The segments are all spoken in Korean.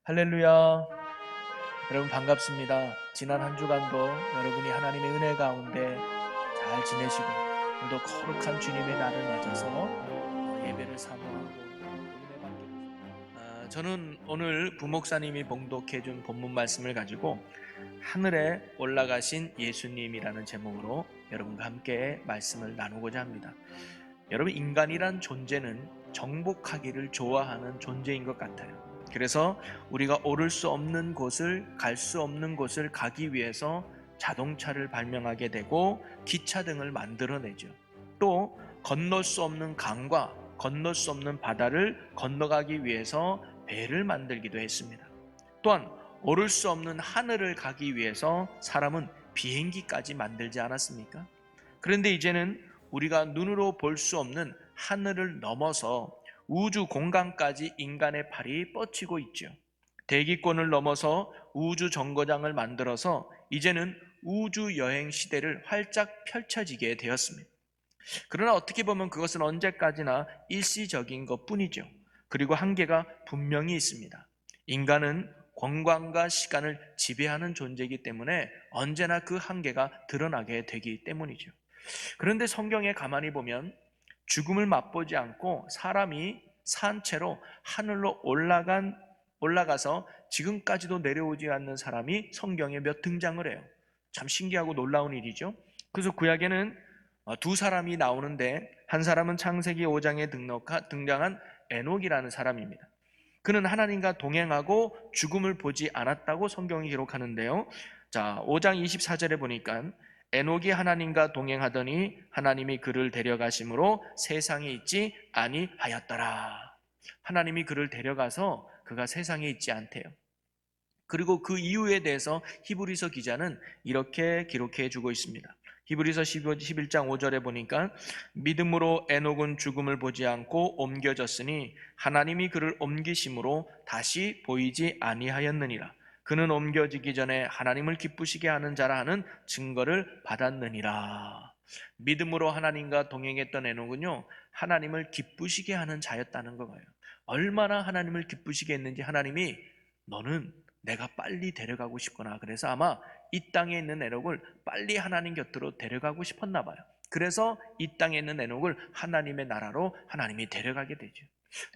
할렐루야. 여러분 반갑습니다. 지난 한 주간도 여러분이 하나님의 은혜 가운데 잘 지내시고 오늘도 거룩한 주님의 날을 맞아서 예배를 사모하고 은혜 받게 되십니다. 저는 오늘 부목사님이 봉독해 준 본문 말씀을 가지고 하늘에 올라가신 예수님이라는 제목으로 여러분과 함께 말씀을 나누고자 합니다. 여러분, 인간이란 존재는 정복하기를 좋아하는 존재인 것 같아요. 그래서 우리가 오를 수 없는 곳을, 갈 수 없는 곳을 가기 위해서 자동차를 발명하게 되고 기차 등을 만들어내죠. 또 건널 수 없는 강과 건널 수 없는 바다를 건너가기 위해서 배를 만들기도 했습니다. 또한 오를 수 없는 하늘을 가기 위해서 사람은 비행기까지 만들지 않았습니까? 그런데 이제는 우리가 눈으로 볼 수 없는 하늘을 넘어서 우주 공간까지 인간의 팔이 뻗치고 있죠. 대기권을 넘어서 우주 정거장을 만들어서 이제는 우주 여행 시대를 활짝 펼쳐지게 되었습니다. 그러나 어떻게 보면 그것은 언제까지나 일시적인 것 뿐이죠. 그리고 한계가 분명히 있습니다. 인간은 공간과 시간을 지배하는 존재이기 때문에 언제나 그 한계가 드러나게 되기 때문이죠. 그런데 성경에 가만히 보면 죽음을 맛보지 않고 사람이 산 채로 하늘로 올라가서 지금까지도 내려오지 않는 사람이 성경에 몇 등장을 해요. 참 신기하고 놀라운 일이죠. 그래서 구약에는 두 사람이 나오는데, 한 사람은 창세기 5장에 등장한 에녹이라는 사람입니다. 그는 하나님과 동행하고 죽음을 보지 않았다고 성경이 기록하는데요. 자, 5장 24절에 보니까 에녹이 하나님과 동행하더니 하나님이 그를 데려가심으로 세상에 있지 아니하였더라. 하나님이 그를 데려가서 그가 세상에 있지 않대요. 그리고 그 이유에 대해서 히브리서 기자는 이렇게 기록해 주고 있습니다. 히브리서 11장 5절에 보니까 믿음으로 에녹은 죽음을 보지 않고 옮겨졌으니 하나님이 그를 옮기심으로 다시 보이지 아니하였느니라. 그는 옮겨지기 전에 하나님을 기쁘시게 하는 자라 하는 증거를 받았느니라. 믿음으로 하나님과 동행했던 에녹은요, 하나님을 기쁘시게 하는 자였다는 거예요. 얼마나 하나님을 기쁘시게 했는지 하나님이 너는 내가 빨리 데려가고 싶구나. 그래서 아마 이 땅에 있는 에녹을 빨리 하나님 곁으로 데려가고 싶었나 봐요. 그래서 이 땅에 있는 에녹을 하나님의 나라로 하나님이 데려가게 되죠.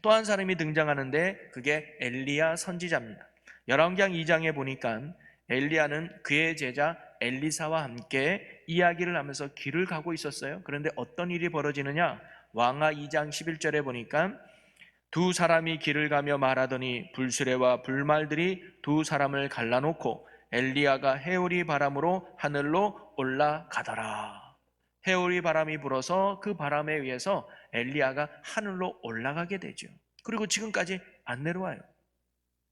또 한 사람이 등장하는데 그게 엘리야 선지자입니다. 열왕기상 2장에 보니까 엘리야는 그의 제자 엘리사와 함께 이야기를 하면서 길을 가고 있었어요. 그런데 어떤 일이 벌어지느냐? 왕하 2장 11절에 보니까 두 사람이 길을 가며 말하더니 불수레와 불말들이 두 사람을 갈라놓고 엘리야가 해오리 바람으로 하늘로 올라가더라. 해오리 바람이 불어서 그 바람에 의해서 엘리야가 하늘로 올라가게 되죠. 그리고 지금까지 안 내려와요.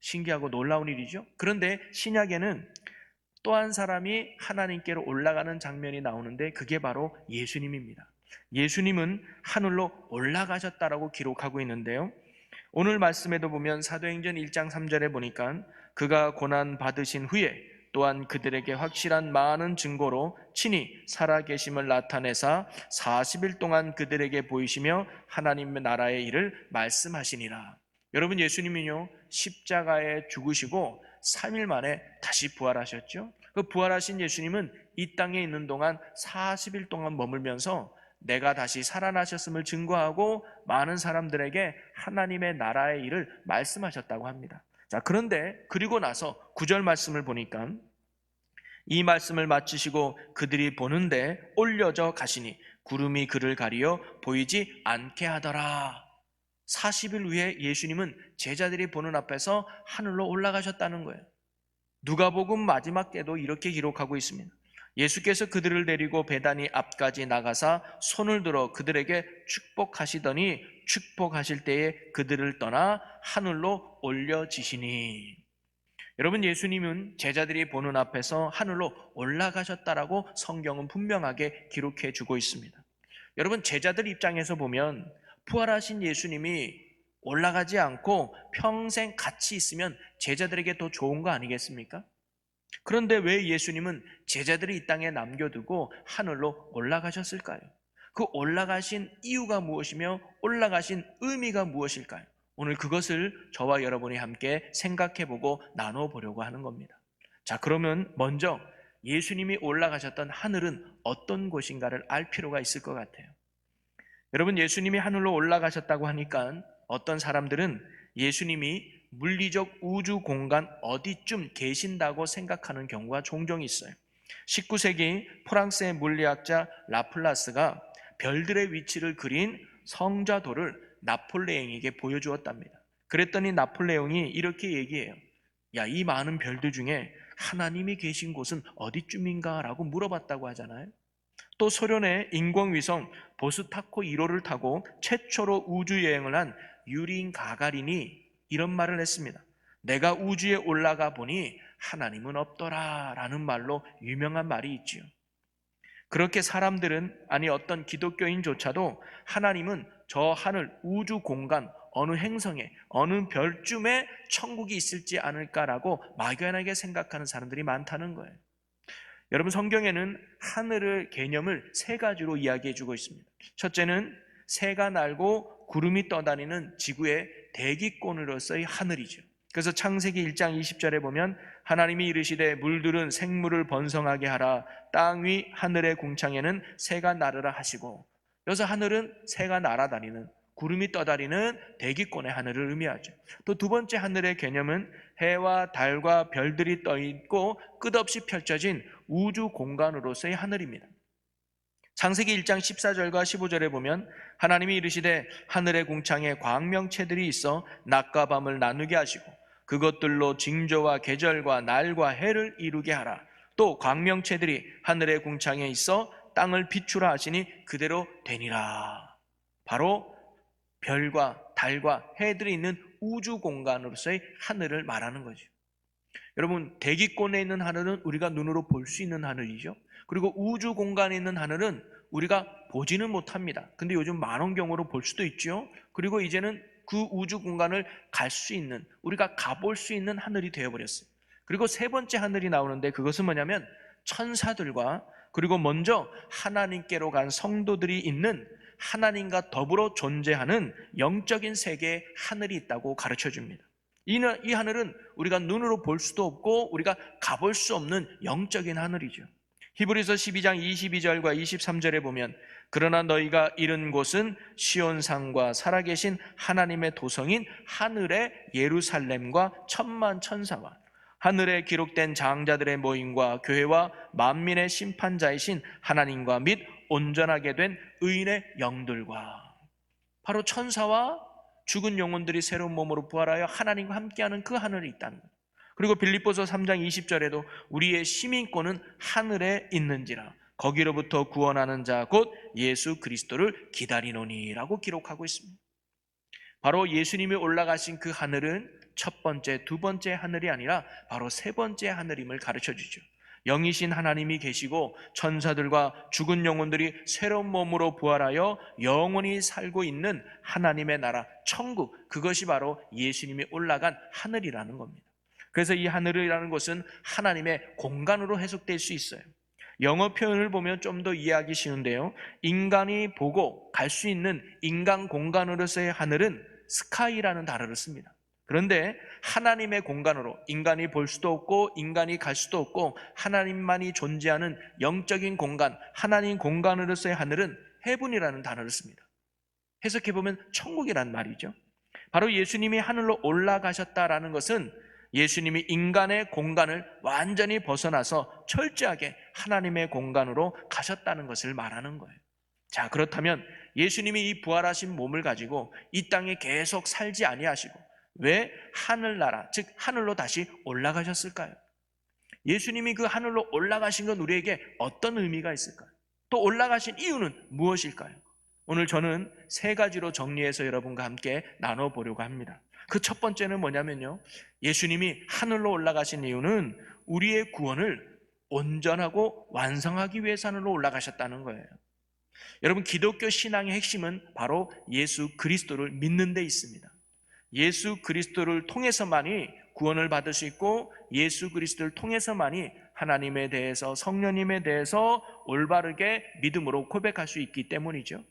신기하고 놀라운 일이죠. 그런데 신약에는 또 한 사람이 하나님께로 올라가는 장면이 나오는데 그게 바로 예수님입니다. 예수님은 하늘로 올라가셨다라고 기록하고 있는데요. 오늘 말씀에도 보면 사도행전 1장 3절에 보니까 그가 고난 받으신 후에 또한 그들에게 확실한 많은 증거로 친히 살아계심을 나타내사 40일 동안 그들에게 보이시며 하나님의 나라의 일을 말씀하시니라. 여러분, 예수님은요 십자가에 죽으시고 3일 만에 다시 부활하셨죠. 그 부활하신 예수님은 이 땅에 있는 동안 40일 동안 머물면서 내가 다시 살아나셨음을 증거하고 많은 사람들에게 하나님의 나라의 일을 말씀하셨다고 합니다. 자, 그런데 그리고 나서 9절 말씀을 보니까 이 말씀을 마치시고 그들이 보는데 올려져 가시니 구름이 그를 가리어 보이지 않게 하더라. 40일 후에 예수님은 제자들이 보는 앞에서 하늘로 올라가셨다는 거예요. 누가복음 마지막 때도 이렇게 기록하고 있습니다. 예수께서 그들을 데리고 베다니 앞까지 나가사 손을 들어 그들에게 축복하시더니 축복하실 때에 그들을 떠나 하늘로 올려지시니. 여러분, 예수님은 제자들이 보는 앞에서 하늘로 올라가셨다라고 성경은 분명하게 기록해 주고 있습니다. 여러분, 제자들 입장에서 보면 부활하신 예수님이 올라가지 않고 평생 같이 있으면 제자들에게 더 좋은 거 아니겠습니까? 그런데 왜 예수님은 제자들이 이 땅에 남겨두고 하늘로 올라가셨을까요? 그 올라가신 이유가 무엇이며 올라가신 의미가 무엇일까요? 오늘 그것을 저와 여러분이 함께 생각해보고 나눠보려고 하는 겁니다. 자, 그러면 먼저 예수님이 올라가셨던 하늘은 어떤 곳인가를 알 필요가 있을 것 같아요. 여러분, 예수님이 하늘로 올라가셨다고 하니까 어떤 사람들은 예수님이 물리적 우주 공간 어디쯤 계신다고 생각하는 경우가 종종 있어요. 19세기 프랑스의 물리학자 라플라스가 별들의 위치를 그린 성자도를 나폴레옹에게 보여주었답니다. 그랬더니 나폴레옹이 이렇게 얘기해요. 야, 이 많은 별들 중에 하나님이 계신 곳은 어디쯤인가? 라고 물어봤다고 하잖아요. 또 소련의 인공위성 보스타코 1호를 타고 최초로 우주여행을 한 유린 가가린이 이런 말을 했습니다. 내가 우주에 올라가 보니 하나님은 없더라 라는 말로 유명한 말이 있지요. 그렇게 사람들은, 아니 어떤 기독교인조차도 하나님은 저 하늘 우주 공간 어느 행성에 어느 별쯤에 천국이 있을지 않을까라고 막연하게 생각하는 사람들이 많다는 거예요. 여러분, 성경에는 하늘의 개념을 세 가지로 이야기해 주고 있습니다. 첫째는 새가 날고 구름이 떠다니는 지구의 대기권으로서의 하늘이죠. 그래서 창세기 1장 20절에 보면 하나님이 이르시되 물들은 생물을 번성하게 하라, 땅 위 하늘의 궁창에는 새가 나르라 하시고, 여기서 하늘은 새가 날아다니는, 구름이 떠다니는 대기권의 하늘을 의미하죠. 또 두 번째 하늘의 개념은 해와 달과 별들이 떠있고 끝없이 펼쳐진 우주 공간으로서의 하늘입니다. 창세기 1장 14절과 15절에 보면 하나님이 이르시되 하늘의 궁창에 광명체들이 있어 낮과 밤을 나누게 하시고 그것들로 징조와 계절과 날과 해를 이루게 하라. 또 광명체들이 하늘의 궁창에 있어 땅을 비추라 하시니 그대로 되니라. 바로 별과 달과 해들이 있는 우주 공간으로서의 하늘을 말하는 거죠. 여러분, 대기권에 있는 하늘은 우리가 눈으로 볼 수 있는 하늘이죠. 그리고 우주 공간에 있는 하늘은 우리가 보지는 못합니다. 근데 요즘 망원경으로 볼 수도 있죠. 그리고 이제는 그 우주 공간을 갈 수 있는, 우리가 가볼 수 있는 하늘이 되어버렸어요. 그리고 세 번째 하늘이 나오는데 그것은 뭐냐면 천사들과 그리고 먼저 하나님께로 간 성도들이 있는, 하나님과 더불어 존재하는 영적인 세계의 하늘이 있다고 가르쳐 줍니다. 이 하늘은 우리가 눈으로 볼 수도 없고 우리가 가볼 수 없는 영적인 하늘이죠. 히브리서 12장 22절과 23절에 보면 그러나 너희가 이른 곳은 시온산과 살아계신 하나님의 도성인 하늘의 예루살렘과 천만 천사와 하늘에 기록된 장자들의 모임과 교회와 만민의 심판자이신 하나님과 및 온전하게 된 의인의 영들과, 바로 천사와 죽은 영혼들이 새로운 몸으로 부활하여 하나님과 함께하는 그 하늘이 있다는 거예요. 그리고 빌립보서 3장 20절에도 우리의 시민권은 하늘에 있는지라 거기로부터 구원하는 자 곧 예수 그리스도를 기다리노니 라고 기록하고 있습니다. 바로 예수님이 올라가신 그 하늘은 첫 번째, 두 번째 하늘이 아니라 바로 세 번째 하늘임을 가르쳐 주죠. 영이신 하나님이 계시고 천사들과 죽은 영혼들이 새로운 몸으로 부활하여 영원히 살고 있는 하나님의 나라, 천국, 그것이 바로 예수님이 올라간 하늘이라는 겁니다. 그래서 이 하늘이라는 것은 하나님의 공간으로 해석될 수 있어요. 영어 표현을 보면 좀 더 이해하기 쉬운데요, 인간이 보고 갈 수 있는 인간 공간으로서의 하늘은 스카이라는 단어를 씁니다. 그런데 하나님의 공간으로, 인간이 볼 수도 없고 인간이 갈 수도 없고 하나님만이 존재하는 영적인 공간, 하나님 공간으로서의 하늘은 헤븐이라는 단어를 씁니다. 해석해보면 천국이란 말이죠. 바로 예수님이 하늘로 올라가셨다라는 것은 예수님이 인간의 공간을 완전히 벗어나서 철저하게 하나님의 공간으로 가셨다는 것을 말하는 거예요. 자, 그렇다면 예수님이 이 부활하신 몸을 가지고 이 땅에 계속 살지 아니하시고 왜 하늘나라, 즉 하늘로 다시 올라가셨을까요? 예수님이 그 하늘로 올라가신 건 우리에게 어떤 의미가 있을까요? 또 올라가신 이유는 무엇일까요? 오늘 저는 세 가지로 정리해서 여러분과 함께 나눠보려고 합니다. 그 첫 번째는 뭐냐면요, 예수님이 하늘로 올라가신 이유는 우리의 구원을 온전하고 완성하기 위해서 하늘로 올라가셨다는 거예요. 여러분, 기독교 신앙의 핵심은 바로 예수 그리스도를 믿는 데 있습니다. 예수 그리스도를 통해서만이 구원을 받을 수 있고 예수 그리스도를 통해서만이 하나님에 대해서, 성령님에 대해서 올바르게 믿음으로 고백할 수 있기 때문이죠.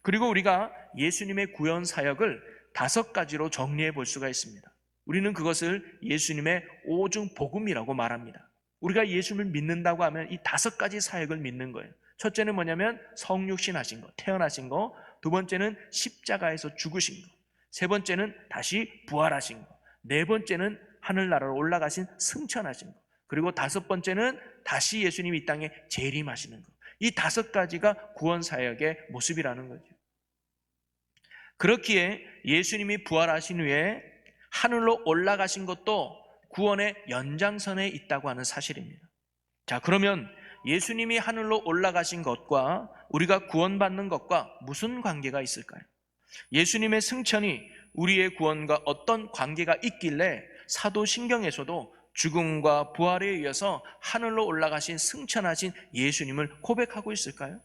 그리고 우리가 예수님의 구원 사역을 5가지로 정리해 볼 수가 있습니다. 우리는 그것을 예수님의 오중 복음이라고 말합니다. 우리가 예수님을 믿는다고 하면 이 5가지 사역을 믿는 거예요. 첫째는 뭐냐면 성육신 하신 거, 태어나신 거. 두 번째는 십자가에서 죽으신 거. 세 번째는 다시 부활하신 거. 네 번째는 하늘나라로 올라가신 승천하신 거. 그리고 5번째는 다시 예수님이 이 땅에 재림하시는 거. 이 5가지가 구원 사역의 모습이라는 거죠. 그렇기에 예수님이 부활하신 후에 하늘로 올라가신 것도 구원의 연장선에 있다고 하는 사실입니다. 자, 그러면 예수님이 하늘로 올라가신 것과 우리가 구원받는 것과 무슨 관계가 있을까요? 예수님의 승천이 우리의 구원과 어떤 관계가 있길래 사도신경에서도 죽음과 부활에 이어서 하늘로 올라가신 승천하신 예수님을 고백하고 있을까요?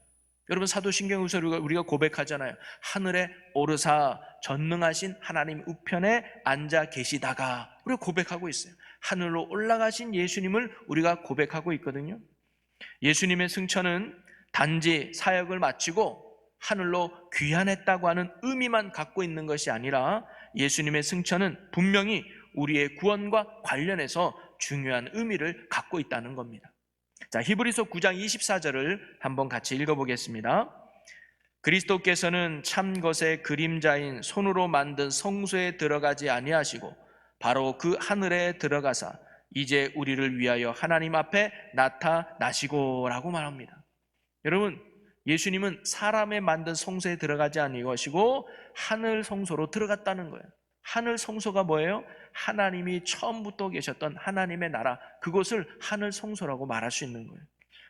여러분, 사도신경에서 우리가 고백하잖아요. 하늘에 오르사 전능하신 하나님 우편에 앉아 계시다가 우리가 고백하고 있어요. 하늘로 올라가신 예수님을 우리가 고백하고 있거든요. 예수님의 승천은 단지 사역을 마치고 하늘로 귀환했다고 하는 의미만 갖고 있는 것이 아니라 예수님의 승천은 분명히 우리의 구원과 관련해서 중요한 의미를 갖고 있다는 겁니다. 자, 히브리서 9장 24절을 한번 같이 읽어보겠습니다. 그리스도께서는 참 것의 그림자인 손으로 만든 성소에 들어가지 아니하시고 바로 그 하늘에 들어가사 이제 우리를 위하여 하나님 앞에 나타나시고 라고 말합니다. 여러분, 예수님은 사람의 만든 성소에 들어가지 아니하시고 하늘 성소로 들어갔다는 거예요. 하늘 성소가 뭐예요? 하나님이 처음부터 계셨던 하나님의 나라, 그것을 하늘 성소라고 말할 수 있는 거예요.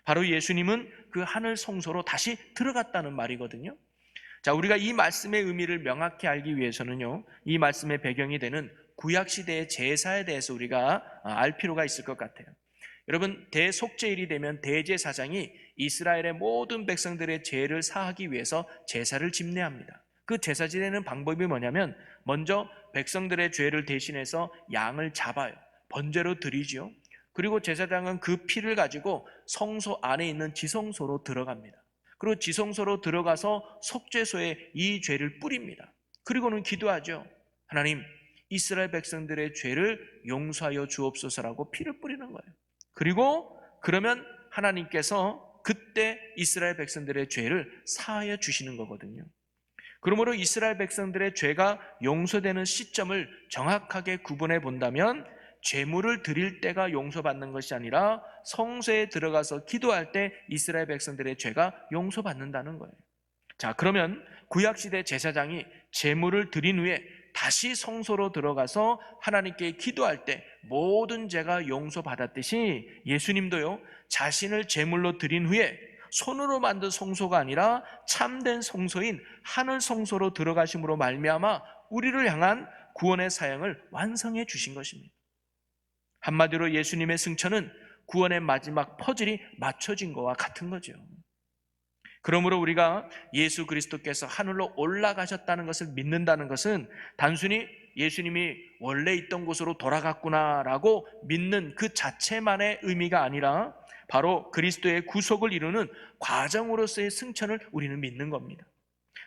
바로 예수님은 그 하늘 성소로 다시 들어갔다는 말이거든요. 자, 우리가 이 말씀의 의미를 명확히 알기 위해서는요, 이 말씀의 배경이 되는 구약시대의 제사에 대해서 우리가 알 필요가 있을 것 같아요. 여러분, 대속죄일이 되면 대제사장이 이스라엘의 모든 백성들의 죄를 사하기 위해서 제사를 집례합니다. 그 제사 지내는 방법이 뭐냐면 먼저 백성들의 죄를 대신해서 양을 잡아요. 번제로 드리죠. 그리고 제사장은 그 피를 가지고 성소 안에 있는 지성소로 들어갑니다. 그리고 지성소로 들어가서 속죄소에 이 죄를 뿌립니다. 그리고는 기도하죠. 하나님, 이스라엘 백성들의 죄를 용서하여 주옵소서라고 피를 뿌리는 거예요. 그리고 그러면 하나님께서 그때 이스라엘 백성들의 죄를 사하여 주시는 거거든요. 그러므로 이스라엘 백성들의 죄가 용서되는 시점을 정확하게 구분해 본다면 죄물을 드릴 때가 용서받는 것이 아니라 성소에 들어가서 기도할 때 이스라엘 백성들의 죄가 용서받는다는 거예요. 자, 그러면 구약시대 제사장이 제물을 드린 후에 다시 성소로 들어가서 하나님께 기도할 때 모든 죄가 용서받았듯이 예수님도요, 자신을 제물로 드린 후에 손으로 만든 성소가 아니라 참된 성소인 하늘 성소로 들어가심으로 말미암아 우리를 향한 구원의 사역을 완성해 주신 것입니다. 한마디로 예수님의 승천은 구원의 마지막 퍼즐이 맞춰진 것과 같은 거죠. 그러므로 우리가 예수 그리스도께서 하늘로 올라가셨다는 것을 믿는다는 것은 단순히 예수님이 원래 있던 곳으로 돌아갔구나라고 믿는 그 자체만의 의미가 아니라 바로 그리스도의 구속을 이루는 과정으로서의 승천을 우리는 믿는 겁니다.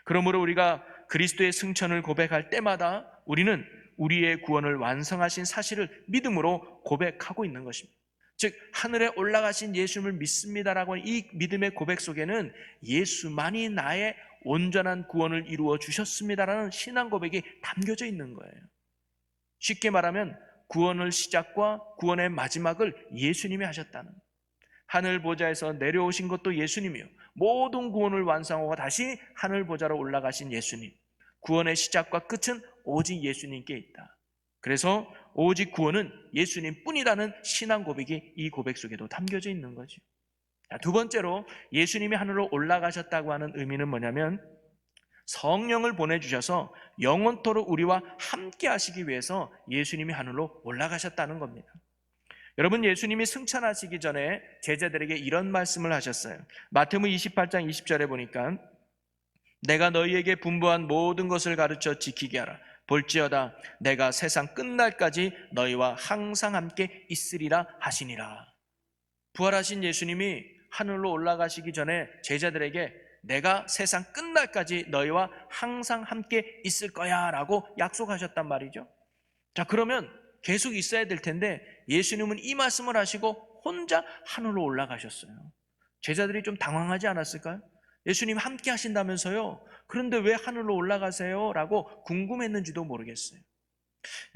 그러므로 우리가 그리스도의 승천을 고백할 때마다 우리는 우리의 구원을 완성하신 사실을 믿음으로 고백하고 있는 것입니다. 즉, 하늘에 올라가신 예수님을 믿습니다라고 하는 이 믿음의 고백 속에는 예수만이 나의 온전한 구원을 이루어 주셨습니다라는 신앙 고백이 담겨져 있는 거예요. 쉽게 말하면 구원의 시작과 구원의 마지막을 예수님이 하셨다는, 하늘 보좌에서 내려오신 것도 예수님이요, 모든 구원을 완성하고 다시 하늘 보좌로 올라가신 예수님, 구원의 시작과 끝은 오직 예수님께 있다. 그래서 오직 구원은 예수님 뿐이라는 신앙 고백이 이 고백 속에도 담겨져 있는 거죠. 두 번째로 예수님이 하늘로 올라가셨다고 하는 의미는 뭐냐면 성령을 보내주셔서 영원토록 우리와 함께 하시기 위해서 예수님이 하늘로 올라가셨다는 겁니다. 여러분, 예수님이 승천하시기 전에 제자들에게 이런 말씀을 하셨어요. 마태복음 28장 20절에 보니까 내가 너희에게 분부한 모든 것을 가르쳐 지키게 하라. 볼지어다 내가 세상 끝날까지 너희와 항상 함께 있으리라 하시니라. 부활하신 예수님이 하늘로 올라가시기 전에 제자들에게 내가 세상 끝날까지 너희와 항상 함께 있을 거야 라고 약속하셨단 말이죠. 자, 그러면 계속 있어야 될 텐데 예수님은 이 말씀을 하시고 혼자 하늘로 올라가셨어요. 제자들이 좀 당황하지 않았을까요? 예수님 함께 하신다면서요, 그런데 왜 하늘로 올라가세요? 라고 궁금했는지도 모르겠어요.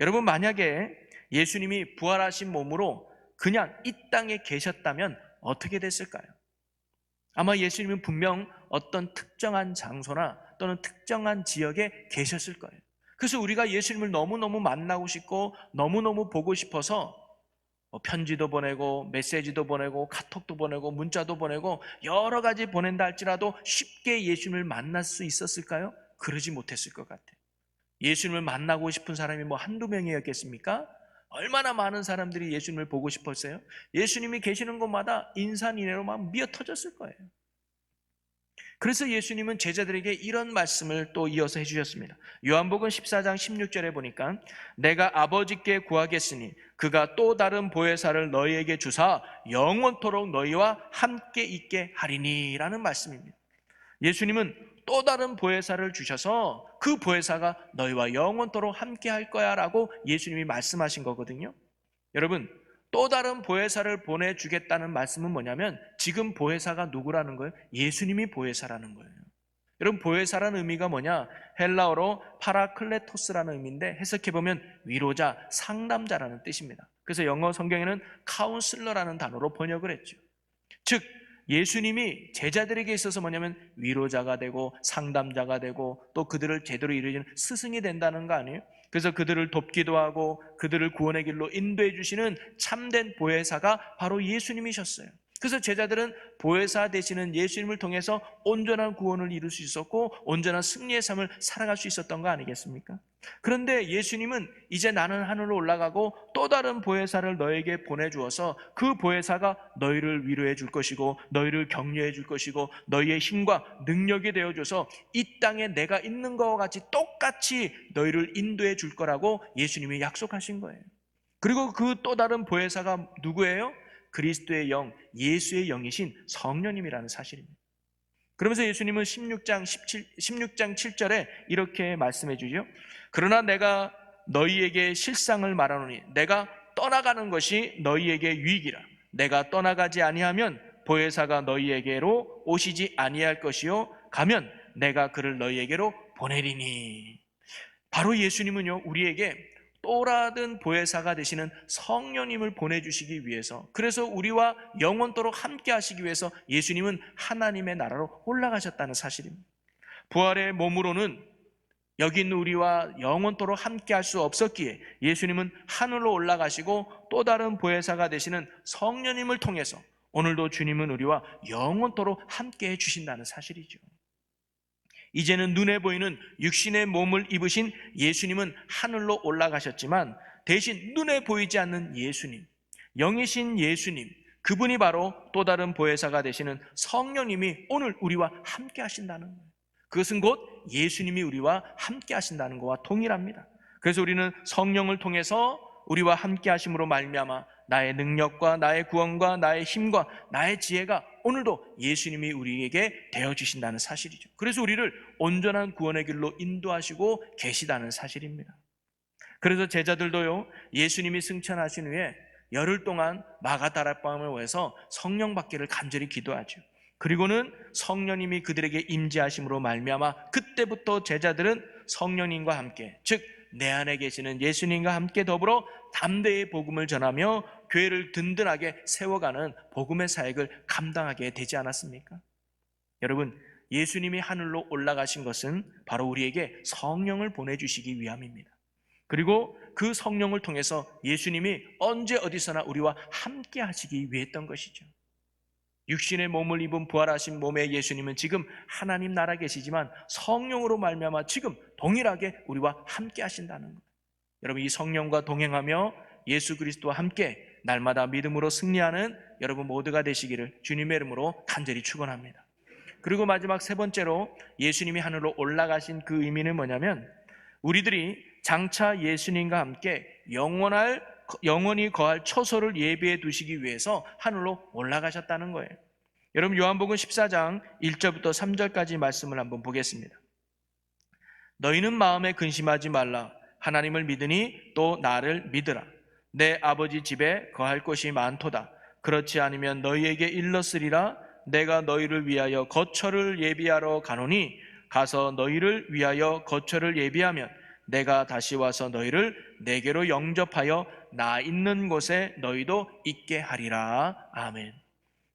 여러분, 만약에 예수님이 부활하신 몸으로 그냥 이 땅에 계셨다면 어떻게 됐을까요? 아마 예수님은 분명 어떤 특정한 장소나 또는 특정한 지역에 계셨을 거예요. 그래서 우리가 예수님을 너무너무 만나고 싶고 너무너무 보고 싶어서 편지도 보내고 메시지도 보내고 카톡도 보내고 문자도 보내고 여러 가지 보낸다 할지라도 쉽게 예수님을 만날 수 있었을까요? 그러지 못했을 것 같아요. 예수님을 만나고 싶은 사람이 뭐 한두 명이었겠습니까? 얼마나 많은 사람들이 예수님을 보고 싶었어요? 예수님이 계시는 곳마다 인산인해로 막 미어 터졌을 거예요. 그래서 예수님은 제자들에게 이런 말씀을 또 이어서 해주셨습니다. 요한복음 14장 16절에 보니까 내가 아버지께 구하겠으니 그가 또 다른 보혜사를 너희에게 주사 영원토록 너희와 함께 있게 하리니 라는 말씀입니다. 예수님은 또 다른 보혜사를 주셔서 그 보혜사가 너희와 영원토록 함께 할 거야 라고 예수님이 말씀하신 거거든요. 여러분, 또 다른 보혜사를 보내주겠다는 말씀은 뭐냐면 지금 보혜사가 누구라는 거예요? 예수님이 보혜사라는 거예요. 여러분, 보혜사라는 의미가 뭐냐? 헬라어로 파라클레토스라는 의미인데 해석해보면 위로자, 상담자라는 뜻입니다. 그래서 영어 성경에는 카운슬러라는 단어로 번역을 했죠. 즉 예수님이 제자들에게 있어서 뭐냐면 위로자가 되고 상담자가 되고 또 그들을 제대로 이루는 스승이 된다는 거 아니에요? 그래서 그들을 돕기도 하고 그들을 구원의 길로 인도해 주시는 참된 보혜사가 바로 예수님이셨어요. 그래서 제자들은 보혜사 되시는 예수님을 통해서 온전한 구원을 이룰 수 있었고 온전한 승리의 삶을 살아갈 수 있었던 거 아니겠습니까? 그런데 예수님은 이제 나는 하늘로 올라가고 또 다른 보혜사를 너에게 보내주어서 그 보혜사가 너희를 위로해 줄 것이고 너희를 격려해 줄 것이고 너희의 힘과 능력이 되어줘서 이 땅에 내가 있는 것과 같이 똑같이 너희를 인도해 줄 거라고 예수님이 약속하신 거예요. 그리고 그 또 다른 보혜사가 누구예요? 그리스도의 영, 예수의 영이신 성령님이라는 사실입니다. 그러면서 예수님은 16장 7절에 이렇게 말씀해 주죠. 그러나 내가 너희에게 실상을 말하노니 내가 떠나가는 것이 너희에게 유익이라. 내가 떠나가지 아니하면 보혜사가 너희에게로 오시지 아니할 것이요 가면 내가 그를 너희에게로 보내리니. 바로 예수님은요, 우리에게 또 다른 보혜사가 되시는 성령님을 보내주시기 위해서, 그래서 우리와 영원토록 함께 하시기 위해서 예수님은 하나님의 나라로 올라가셨다는 사실입니다. 부활의 몸으로는 여기 있는 우리와 영원토록 함께 할 수 없었기에 예수님은 하늘로 올라가시고 또 다른 보혜사가 되시는 성령님을 통해서 오늘도 주님은 우리와 영원토록 함께 해주신다는 사실이죠. 이제는 눈에 보이는 육신의 몸을 입으신 예수님은 하늘로 올라가셨지만 대신 눈에 보이지 않는 예수님, 영이신 예수님, 그분이 바로 또 다른 보혜사가 되시는 성령님이 오늘 우리와 함께 하신다는 거예요. 그것은 곧 예수님이 우리와 함께 하신다는 것과 동일합니다. 그래서 우리는 성령을 통해서 우리와 함께 하심으로 말미암아 나의 능력과 나의 구원과 나의 힘과 나의 지혜가 오늘도 예수님이 우리에게 되어주신다는 사실이죠. 그래서 우리를 온전한 구원의 길로 인도하시고 계시다는 사실입니다. 그래서 제자들도요, 예수님이 승천하신 후에 열흘 동안 마가다락방을 위해서 성령 받기를 간절히 기도하죠. 그리고는 성령님이 그들에게 임재하심으로 말미암아 그때부터 제자들은 성령님과 함께, 즉 내 안에 계시는 예수님과 함께 더불어 담대히 복음을 전하며 교회를 든든하게 세워가는 복음의 사역을 감당하게 되지 않았습니까? 여러분, 예수님이 하늘로 올라가신 것은 바로 우리에게 성령을 보내주시기 위함입니다. 그리고 그 성령을 통해서 예수님이 언제 어디서나 우리와 함께 하시기 위했던 것이죠. 육신의 몸을 입은 부활하신 몸의 예수님은 지금 하나님 나라 계시지만 성령으로 말미암아 지금 동일하게 우리와 함께 하신다는 거예요. 여러분, 이 성령과 동행하며 예수 그리스도와 함께 날마다 믿음으로 승리하는 여러분 모두가 되시기를 주님의 이름으로 간절히 축원합니다. 그리고 마지막 세 번째로 예수님이 하늘로 올라가신 그 의미는 뭐냐면 우리들이 장차 예수님과 함께 영원히 거할 처소를 예비해 두시기 위해서 하늘로 올라가셨다는 거예요. 여러분 요한복음 14장 1절부터 3절까지 말씀을 한번 보겠습니다. 너희는 마음에 근심하지 말라. 하나님을 믿으니 또 나를 믿으라. 내 아버지 집에 거할 곳이 많도다. 그렇지 않으면 너희에게 일렀으리라. 내가 너희를 위하여 거처를 예비하러 가노니 가서 너희를 위하여 거처를 예비하면 내가 다시 와서 너희를 내게로 영접하여 나 있는 곳에 너희도 있게 하리라. 아멘.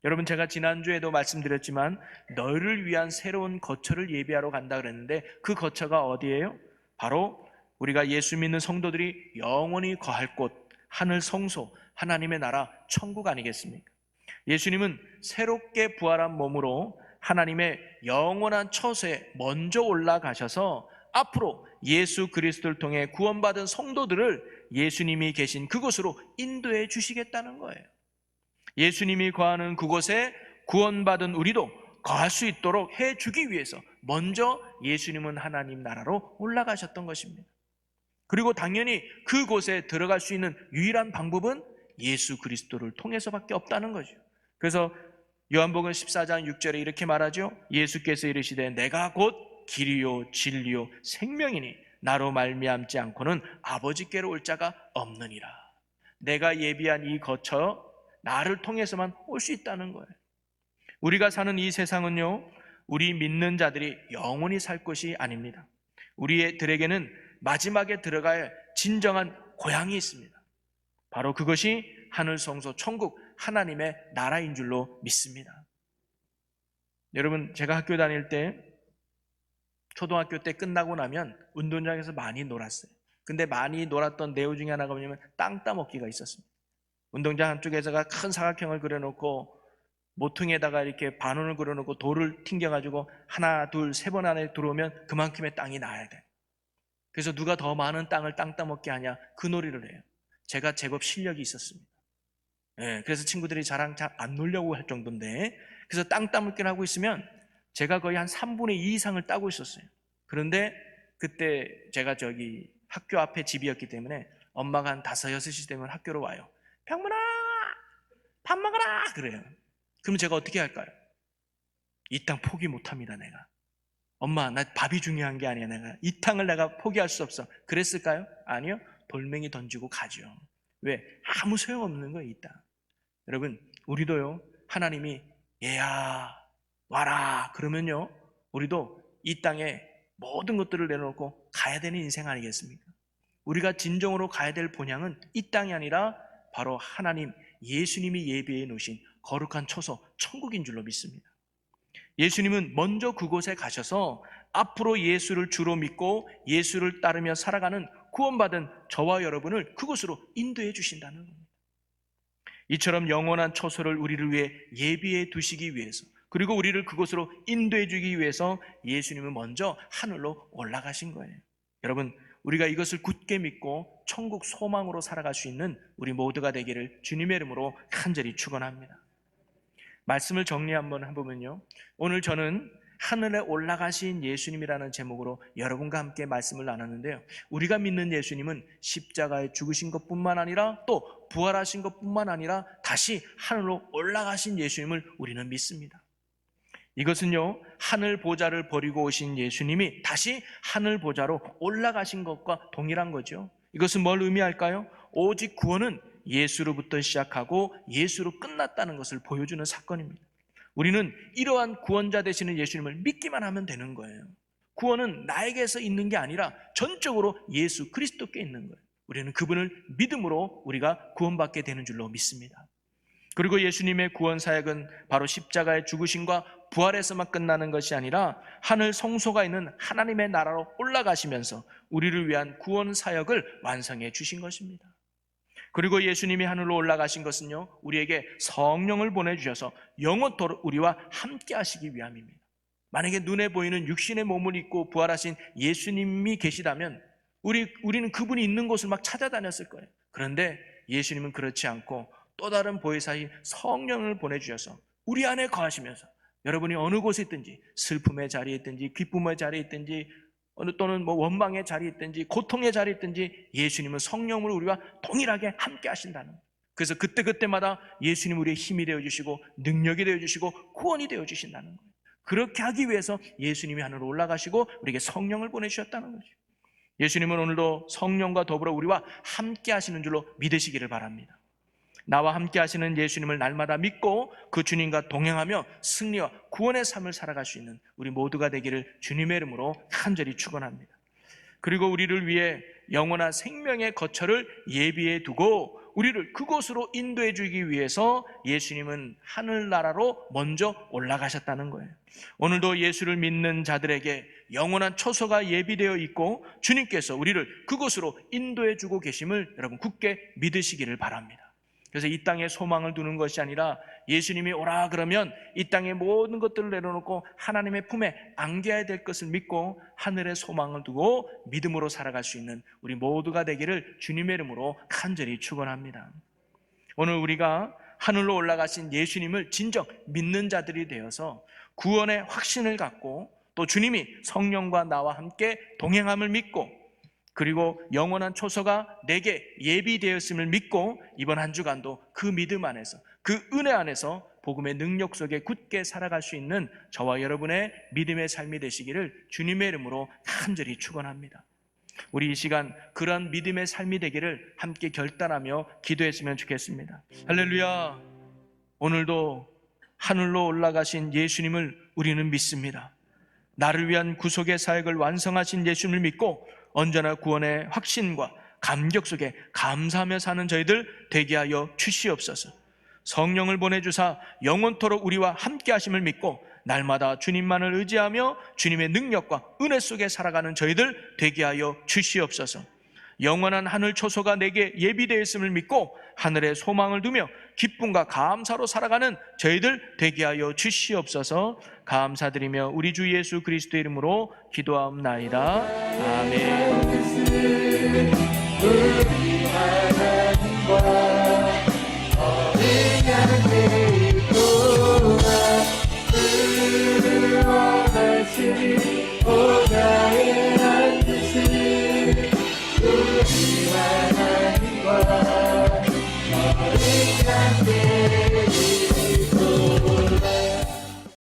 여러분, 제가 지난주에도 말씀드렸지만 너희를 위한 새로운 거처를 예비하러 간다 그랬는데 그 거처가 어디예요? 바로 우리가 예수 믿는 성도들이 영원히 거할 곳, 하늘 성소, 하나님의 나라, 천국 아니겠습니까? 예수님은 새롭게 부활한 몸으로 하나님의 영원한 처소에 먼저 올라가셔서 앞으로 예수 그리스도를 통해 구원받은 성도들을 예수님이 계신 그곳으로 인도해 주시겠다는 거예요. 예수님이 거하는 그곳에 구원받은 우리도 거할 수 있도록 해주기 위해서 먼저 예수님은 하나님 나라로 올라가셨던 것입니다. 그리고 당연히 그곳에 들어갈 수 있는 유일한 방법은 예수 그리스도를 통해서밖에 없다는 거죠. 그래서 요한복음 14장 6절에 이렇게 말하죠. 예수께서 이르시되 내가 곧 길이요 진리요 생명이니 나로 말미암지 않고는 아버지께로 올 자가 없느니라. 내가 예비한 이 거처 나를 통해서만 올 수 있다는 거예요. 우리가 사는 이 세상은요, 우리 믿는 자들이 영원히 살 것이 아닙니다. 우리들에게는 마지막에 들어갈 진정한 고향이 있습니다. 바로 그것이 하늘 성소 천국 하나님의 나라인 줄로 믿습니다. 여러분, 제가 학교 다닐 때 초등학교 때 끝나고 나면 운동장에서 많이 놀았어요. 근데 많이 놀았던 내용 중에 하나가 뭐냐면 땅 따먹기가 있었습니다. 운동장 한쪽에다가 큰 사각형을 그려놓고 모퉁이에다가 이렇게 반원을 그려놓고 돌을 튕겨가지고 하나 둘 세 번 안에 들어오면 그만큼의 땅이 나야 돼. 그래서 누가 더 많은 땅을 땅 따먹게 하냐, 그 놀이를 해요. 제가 제법 실력이 있었습니다. 그래서 친구들이 저랑 잘 안 놀려고 할 정도인데, 그래서 땅 따먹기를 하고 있으면 제가 거의 한 3분의 2 이상을 따고 있었어요. 그런데 그때 제가 저기 학교 앞에 집이었기 때문에 엄마가 한 5, 6시 되면 학교로 와요. 병문아 밥 먹어라 그래요. 그럼 제가 어떻게 할까요? 이 땅 포기 못합니다. 내가 엄마 나 밥이 중요한 게 아니야. 내가 이 땅을 내가 포기할 수 없어. 그랬을까요? 아니요. 돌멩이 던지고 가죠. 왜? 아무 소용없는 거예요. 이 땅. 여러분, 우리도요, 하나님이 얘야 와라 그러면요, 우리도 이 땅에 모든 것들을 내려놓고 가야 되는 인생 아니겠습니까? 우리가 진정으로 가야 될 본향은 이 땅이 아니라 바로 하나님 예수님이 예비해 놓으신 거룩한 처소 천국인 줄로 믿습니다. 예수님은 먼저 그곳에 가셔서 앞으로 예수를 주로 믿고 예수를 따르며 살아가는 구원받은 저와 여러분을 그곳으로 인도해 주신다는 겁니다. 이처럼 영원한 처소를 우리를 위해 예비해 두시기 위해서, 그리고 우리를 그곳으로 인도해 주기 위해서 예수님은 먼저 하늘로 올라가신 거예요. 여러분, 우리가 이것을 굳게 믿고 천국 소망으로 살아갈 수 있는 우리 모두가 되기를 주님의 이름으로 간절히 축원합니다. 말씀을 정리 한번 해보면요, 오늘 저는 하늘에 올라가신 예수님이라는 제목으로 여러분과 함께 말씀을 나눴는데요, 우리가 믿는 예수님은 십자가에 죽으신 것뿐만 아니라 또 부활하신 것뿐만 아니라 다시 하늘로 올라가신 예수님을 우리는 믿습니다. 이것은요, 하늘 보좌를 버리고 오신 예수님이 다시 하늘 보좌로 올라가신 것과 동일한 거죠. 이것은 뭘 의미할까요? 오직 구원은 예수로부터 시작하고 예수로 끝났다는 것을 보여주는 사건입니다. 우리는 이러한 구원자 되시는 예수님을 믿기만 하면 되는 거예요. 구원은 나에게서 있는 게 아니라 전적으로 예수 그리스도께 있는 거예요. 우리는 그분을 믿음으로 우리가 구원받게 되는 줄로 믿습니다. 그리고 예수님의 구원 사역은 바로 십자가의 죽으심과 부활에서만 끝나는 것이 아니라 하늘 성소가 있는 하나님의 나라로 올라가시면서 우리를 위한 구원 사역을 완성해 주신 것입니다. 그리고 예수님이 하늘로 올라가신 것은요, 우리에게 성령을 보내주셔서 영원토록 우리와 함께 하시기 위함입니다. 만약에 눈에 보이는 육신의 몸을 입고 부활하신 예수님이 계시다면 우리는 그분이 있는 곳을 막 찾아다녔을 거예요. 그런데 예수님은 그렇지 않고 또 다른 보혜사인 성령을 보내주셔서 우리 안에 거하시면서 여러분이 어느 곳에 있든지, 슬픔의 자리에 있든지 기쁨의 자리에 있든지 또는 원망의 자리에 있든지 고통의 자리에 있든지 예수님은 성령으로 우리와 동일하게 함께 하신다는 거예요. 그래서 그때그때마다 예수님 우리의 힘이 되어주시고 능력이 되어주시고 구원이 되어주신다는 거예요. 그렇게 하기 위해서 예수님이 하늘로 올라가시고 우리에게 성령을 보내주셨다는 거죠. 예수님은 오늘도 성령과 더불어 우리와 함께 하시는 줄로 믿으시기를 바랍니다. 나와 함께 하시는 예수님을 날마다 믿고 그 주님과 동행하며 승리와 구원의 삶을 살아갈 수 있는 우리 모두가 되기를 주님의 이름으로 간절히 축원합니다. 그리고 우리를 위해 영원한 생명의 거처를 예비해 두고 우리를 그곳으로 인도해 주기 위해서 예수님은 하늘나라로 먼저 올라가셨다는 거예요. 오늘도 예수를 믿는 자들에게 영원한 처소가 예비되어 있고 주님께서 우리를 그곳으로 인도해 주고 계심을 여러분 굳게 믿으시기를 바랍니다. 그래서 이 땅에 소망을 두는 것이 아니라 예수님이 오라 그러면 이 땅의 모든 것들을 내려놓고 하나님의 품에 안겨야 될 것을 믿고 하늘의 소망을 두고 믿음으로 살아갈 수 있는 우리 모두가 되기를 주님의 이름으로 간절히 축원합니다. 오늘 우리가 하늘로 올라가신 예수님을 진정 믿는 자들이 되어서 구원의 확신을 갖고 또 주님이 성령과 나와 함께 동행함을 믿고 그리고 영원한 초소가 내게 예비되었음을 믿고 이번 한 주간도 그 믿음 안에서 그 은혜 안에서 복음의 능력 속에 굳게 살아갈 수 있는 저와 여러분의 믿음의 삶이 되시기를 주님의 이름으로 간절히 축원합니다. 우리 이 시간 그런 믿음의 삶이 되기를 함께 결단하며 기도했으면 좋겠습니다. 할렐루야. 오늘도 하늘로 올라가신 예수님을 우리는 믿습니다. 나를 위한 구속의 사역을 완성하신 예수님을 믿고 언제나 구원의 확신과 감격 속에 감사하며 사는 저희들 되게 하여 주시옵소서. 성령을 보내주사 영원토록 우리와 함께 하심을 믿고 날마다 주님만을 의지하며 주님의 능력과 은혜 속에 살아가는 저희들 되게 하여 주시옵소서. 영원한 하늘 초소가 내게 예비되어 있음을 믿고 하늘에 소망을 두며 기쁨과 감사로 살아가는 저희들 되게 하여 주시옵소서. 감사드리며 우리 주 예수 그리스도의 이름으로 기도하옵나이다. 아멘.